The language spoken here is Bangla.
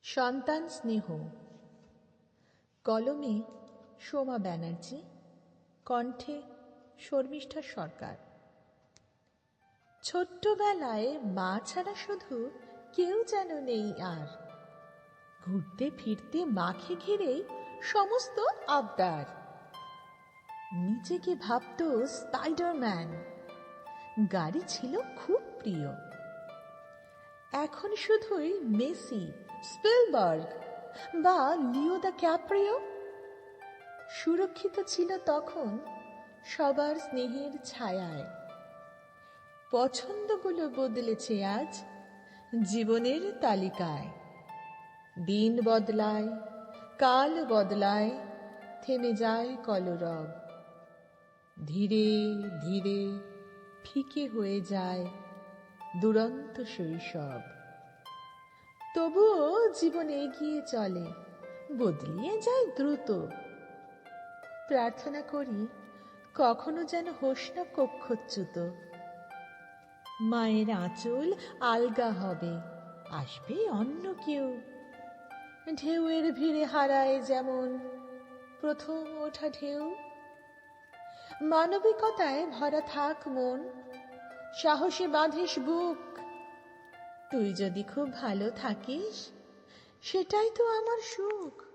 সন্তান স্নেহ। কলমে সোমা ব্যানার্জি, কণ্ঠে শর্মিষ্ঠা সরকার। ছোট্টবেলায় মা ছাড়া শুধু কেউ যেন নেই আর। ঘুরতে ফিরতে মাকে ঘিরেই সমস্ত আবদার। নিজেকে ভাবত স্পাইডারম্যান, গাড়ি ছিল খুব প্রিয়। এখন শুধুই মেসি, স্পিলবার্গ বা লিও দ্য ক্যাপ্রিও। সুরক্ষিত ছিল তখন সবার স্নেহের ছায়ায়। পছন্দগুলো বদলেছে আজ জীবনের তালিকায়। দিন বদলায়, কাল বদলায়, থেমে যায় কলরব। ধীরে ধীরে ফিকে হয়ে যায় দুরন্ত শৈশব। তবুও জীবন এগিয়ে চলে, বদলিয়ে যায় দ্রুত। প্রার্থনা করি কখনো যেন হোস না কক্ষচ্যুত। মায়ের আঁচল আলগা হবে, আসবে অন্য কেউ। ঢেউয়ের ভিড়ে হারায় যেমন প্রথম ওঠা ঢেউ। মানবিকতায় ভরা থাক মন, সাহসে বাঁধিস বুক। তুই যদি খুব ভালো থাকিস, সেটাই তো আমার সুখ।